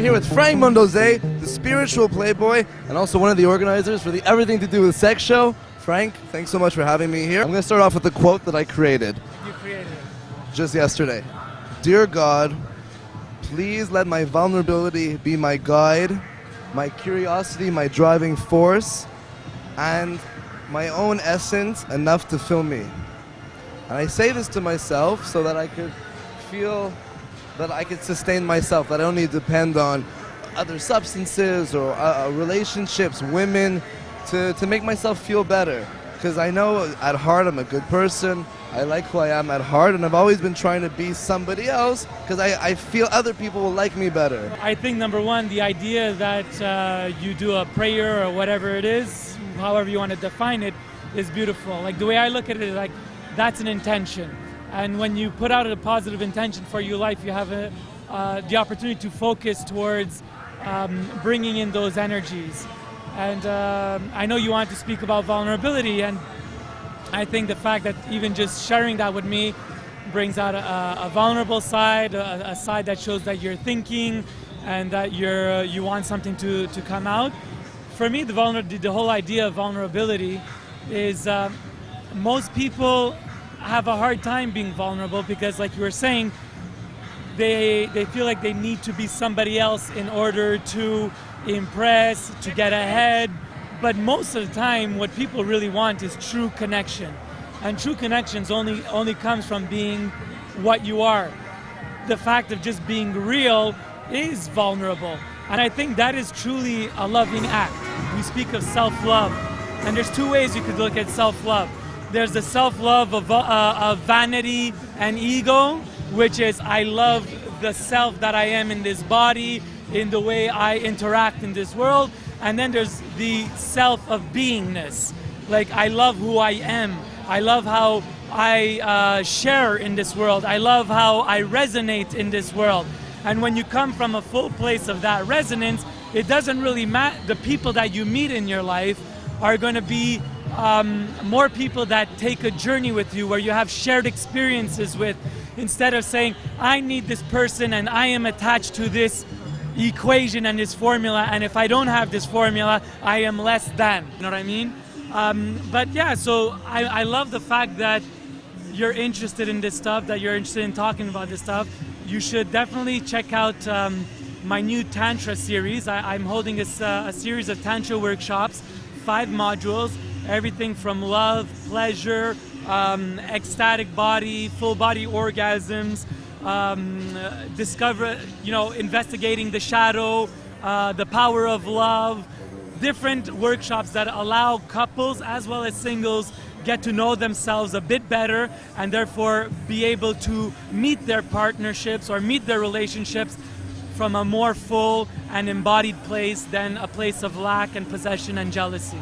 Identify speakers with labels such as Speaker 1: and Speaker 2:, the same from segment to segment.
Speaker 1: here with Frank Mondeose, the Spiritual Playboy, and also one of the organizers for the Everything to Do with Sex show. Frank, thanks so much for having me here. I'm going to start off with the quote that I created.
Speaker 2: You created it.
Speaker 1: Just yesterday. Dear God, please let my vulnerability be my guide, my curiosity my driving force, and my own essence enough to fill me. And I say this to myself so that I could feel that I could sustain myself, that I don't need to depend on other substances or relationships, women, to make myself feel better. Because I know at heart I'm a good person, I like who I am at heart, and I've always been trying to be somebody else because I feel other people will like me better.
Speaker 2: I think number one, the idea that you do a prayer or whatever it is, however you want to define it, is beautiful. Like the way I look at it is like, that's an intention. And when you put out a positive intention for your life, you have the opportunity to focus towards bringing in those energies. And I know you want to speak about vulnerability, and I think the fact that even just sharing that with me brings out a vulnerable side, a side that shows that you're thinking and that you want something to come out. For me, the whole idea of vulnerability is most people have a hard time being vulnerable because, like you were saying, they feel like they need to be somebody else in order to impress, to get ahead. But most of the time, what people really want is true connection. And true connections only comes from being what you are. The fact of just being real is vulnerable. And I think that is truly a loving act. We speak of self-love. And there's two ways you could look at self-love. There's the self-love of vanity and ego, which is I love the self that I am in this body, in the way I interact in this world. And then there's the self of beingness. Like I love who I am. I love how I share in this world. I love how I resonate in this world. And when you come from a full place of that resonance, it doesn't really matter. The people that you meet in your life are going to be more people that take a journey with you, where you have shared experiences with, instead of saying, I need this person and I am attached to this equation and this formula, and if I don't have this formula, I am less than. You know what I mean? But yeah, so I love the fact that you're interested in this stuff, that you're interested in talking about this stuff. You should definitely check out my new Tantra series. I'm holding a series of Tantra workshops, 5 modules, everything from love, pleasure, ecstatic body, full body orgasms, investigating the shadow, the power of love, different workshops that allow couples as well as singles get to know themselves a bit better and therefore be able to meet their partnerships or meet their relationships from a more full and embodied place than a place of lack and possession and jealousy.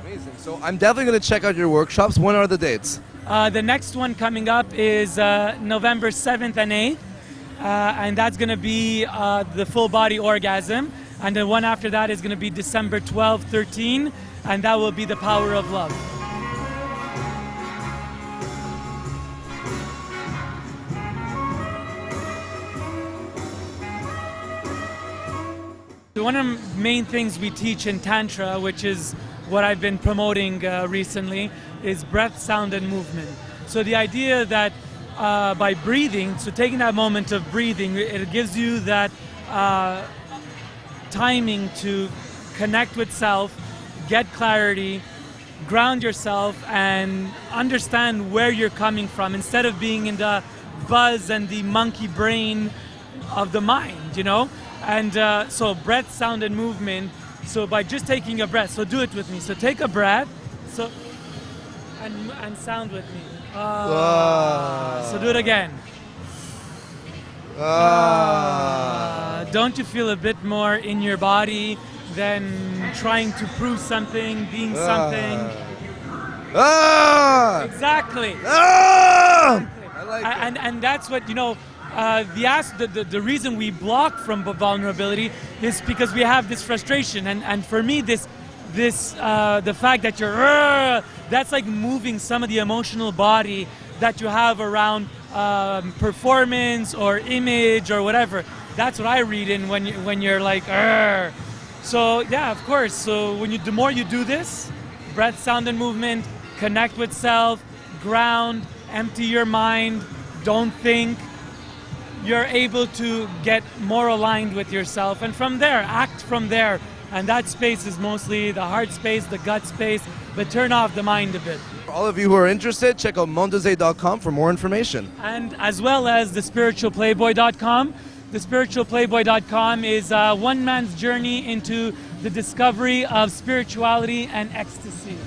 Speaker 1: Amazing. So I'm definitely going to check out your workshops. When are the dates?
Speaker 2: The next one coming up is November 7th and 8th, and that's going to be the full body orgasm. And the one after that is going to be December 12th, 13th, and that will be the power of love. One of the main things we teach in Tantra, which is what I've been promoting recently, is breath, sound, and movement. So the idea that by breathing, so taking that moment of breathing, it gives you that timing to connect with self, get clarity, ground yourself, and understand where you're coming from, instead of being in the buzz and the monkey brain of the mind, you know? And so breath, sound, and movement. So by just taking a breath, so do it with me. So take a breath, so and sound with me. So do it again. Don't you feel a bit more in your body than trying to prove something, being something? Exactly.
Speaker 1: I like it.
Speaker 2: And that's what, you know, the reason we block from vulnerability is because we have this frustration, and for me the fact that you're that's like moving some of the emotional body that you have around performance or image or whatever. That's what I read in when you're like, "Arr." So yeah, of course. So the more you do this, breath, sound, and movement, connect with self, ground, empty your mind, don't think, you're able to get more aligned with yourself, and from there, act from there. And that space is mostly the heart space, the gut space, but turn off the mind a bit.
Speaker 1: For all of you who are interested, check out mondeose.com for more information.
Speaker 2: And as well as the spiritualplayboy.com. The spiritualplayboy.com is one man's journey into the discovery of spirituality and ecstasy.